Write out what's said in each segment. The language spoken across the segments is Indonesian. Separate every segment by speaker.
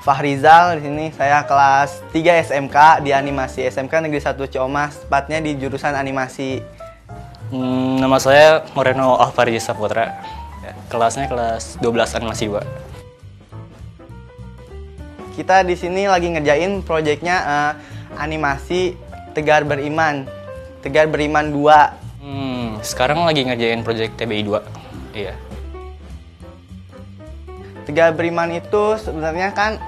Speaker 1: Fahrizal. Di sini saya kelas 3 SMK di animasi SMK Negeri 1 Ciamas, tepatnya di jurusan animasi.
Speaker 2: Nama saya Moreno Alfari Saputra. Kelasnya kelas 12 animasi 2.
Speaker 1: Kita di sini lagi ngerjain proyeknya animasi Tegar Beriman. Tegar Beriman 2.
Speaker 2: Sekarang lagi ngerjain proyek TBI 2. Iya.
Speaker 1: Tegar Beriman itu sebenarnya kan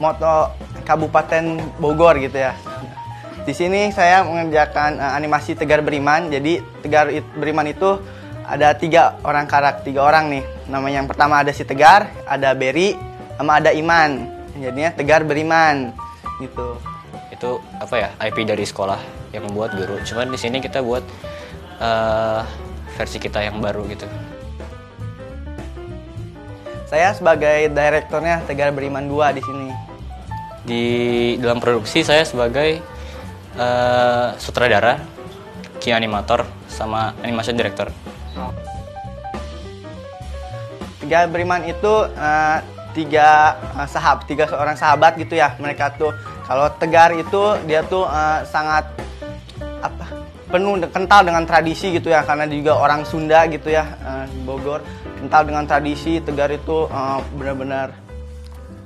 Speaker 1: moto Kabupaten Bogor gitu ya. Di sini saya mengerjakan animasi Tegar Beriman. Jadi Tegar Beriman itu ada 3 orang nih. Namanya yang pertama ada si Tegar, ada Berry, sama ada Iman. Jadinya Tegar Beriman gitu.
Speaker 2: Itu apa ya? IP dari sekolah yang membuat guru. Cuman di sini kita buat versi kita yang baru gitu.
Speaker 1: Saya sebagai direkturnya Tegar Beriman 2 di sini.
Speaker 2: Di dalam produksi saya sebagai sutradara, key animator, sama animation director.
Speaker 1: Tegar Beriman itu tiga seorang sahabat gitu ya. Mereka tuh kalau Tegar itu dia tuh sangat penuh kental dengan tradisi gitu ya, karena dia juga orang Sunda gitu ya, Bogor. Kental dengan tradisi. Tegar itu benar-benar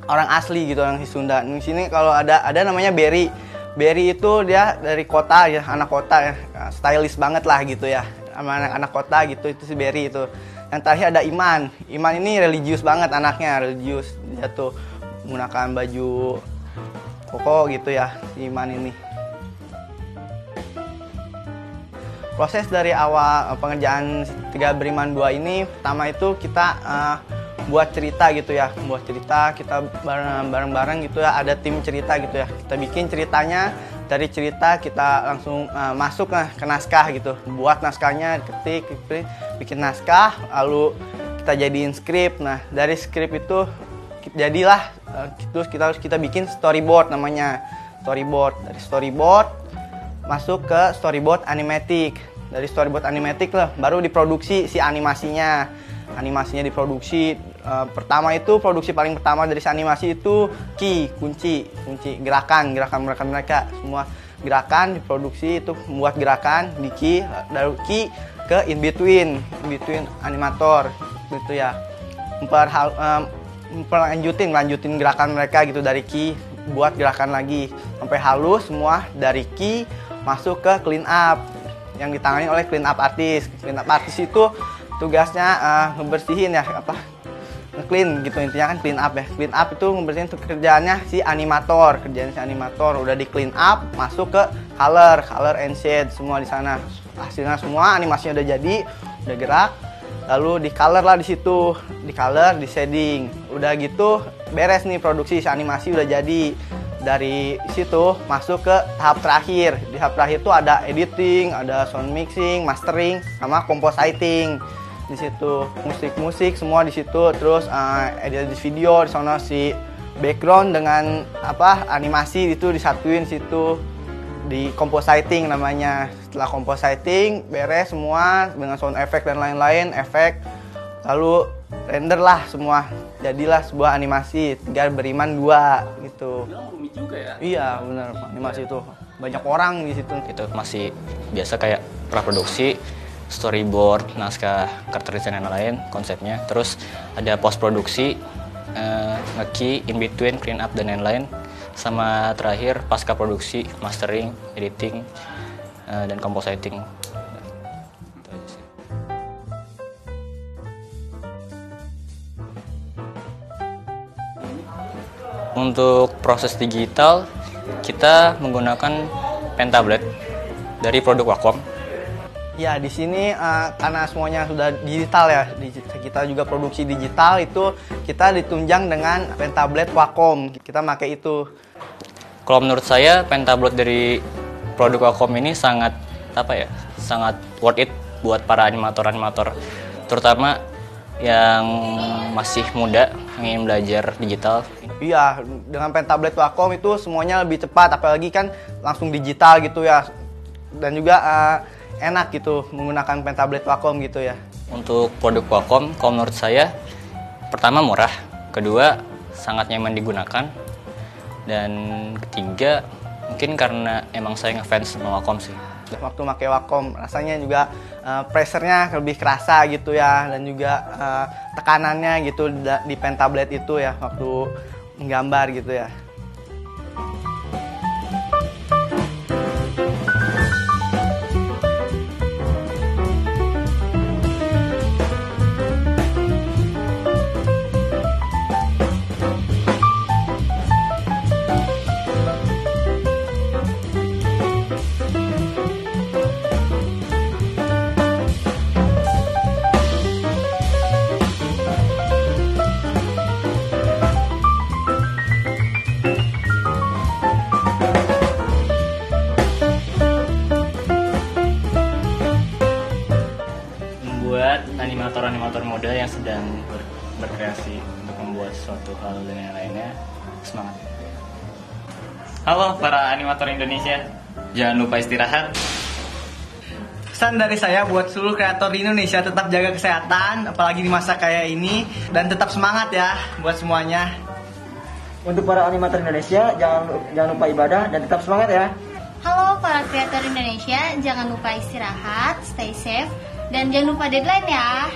Speaker 1: orang asli gitu, orang Sunda. Di sini kalau ada namanya Berry. Berry itu dia dari kota ya, anak kota ya, stylish banget lah gitu ya, sama anak kota gitu. Itu si Berry itu. Yang terakhir ada Iman. Iman ini religius banget anaknya, religius. Dia tuh menggunakan baju koko gitu ya, si Iman ini. Proses dari awal pengerjaan Tegar Beriman 2 ini, pertama itu kita buat cerita gitu ya. Buat cerita, kita bareng-bareng gitu ya, ada tim cerita gitu ya. Kita bikin ceritanya, dari cerita kita langsung masuk ke naskah gitu. Buat naskahnya, ketik, bikin naskah, lalu kita jadiin skrip. Nah, dari skrip itu jadilah, terus kita bikin storyboard namanya. Storyboard, dari storyboard masuk ke storyboard animatic. Dari storyboard animatic lah baru diproduksi si animasinya. Animasinya diproduksi. Pertama itu produksi paling pertama dari si animasi itu kunci gerakan mereka semua gerakan diproduksi, itu membuat gerakan di dari key ke in between animator gitu ya. Lanjutin gerakan mereka gitu, dari key buat gerakan lagi sampai halus semua, dari key masuk ke clean up yang ditangani oleh clean up artist. Clean up artist itu tugasnya ngebersihin ya, nge-clean gitu, intinya kan clean up ya. Clean up itu ngebersihin kerjaannya si animator. Udah di clean up, masuk ke color and shade semua di sana. Hasilnya semua animasinya udah jadi, udah gerak. Lalu di color lah di situ, di color, di shading. Udah gitu beres nih produksi, si animasi udah jadi. Dari situ masuk ke tahap terakhir. Di tahap terakhir itu ada editing, ada sound mixing, mastering, sama compositing. Di situ musik semua di situ. Terus edit video di sana, si background dengan animasi itu disatuin situ, di compositing namanya. Setelah compositing beres semua dengan sound effect dan lain-lain efek, lalu render lah semua, jadilah sebuah animasi Tegar Beriman 2 gitu.
Speaker 2: Rumit juga ya?
Speaker 1: Iya benar, animasi itu banyak orang di situ.
Speaker 2: Itu masih biasa kayak praproduksi, storyboard, naskah, karakter desain dan lain konsepnya. Terus ada post produksi, nge-key, in between, clean up dan lain-lain. Sama terakhir pasca produksi, mastering, editing, dan compositing. Untuk proses digital, kita menggunakan pentablet dari produk Wacom.
Speaker 1: Ya, di sini karena semuanya sudah digital ya, kita juga produksi digital, itu kita ditunjang dengan pentablet Wacom. Kita pakai itu.
Speaker 2: Kalau menurut saya, pentablet dari produk Wacom ini sangat worth it buat para animator-animator, terutama yang masih muda, yang ingin belajar digital.
Speaker 1: Iya, dengan pentablet Wacom itu semuanya lebih cepat, apalagi kan langsung digital gitu ya. Dan juga enak gitu menggunakan pentablet Wacom gitu ya.
Speaker 2: Untuk produk Wacom, kalau menurut saya, pertama murah, kedua sangat nyaman digunakan, Dan ketiga, mungkin karena emang saya ngefans sama Wacom sih.
Speaker 1: Waktu pakai Wacom rasanya juga pressure-nya lebih kerasa gitu ya, dan juga tekanannya gitu di pen tablet itu ya waktu menggambar gitu ya.
Speaker 2: Buat animator-animator muda yang sedang berkreasi untuk membuat suatu hal dan yang lainnya, semangat. Halo para animator Indonesia, jangan lupa istirahat.
Speaker 1: Pesan dari saya buat seluruh kreator di Indonesia, tetap jaga kesehatan apalagi di masa kayak ini, dan tetap semangat ya buat semuanya.
Speaker 3: Untuk para animator Indonesia, jangan lupa ibadah dan tetap semangat ya.
Speaker 4: Halo para kreator Indonesia, jangan lupa istirahat, stay safe, dan jangan lupa deadline ya.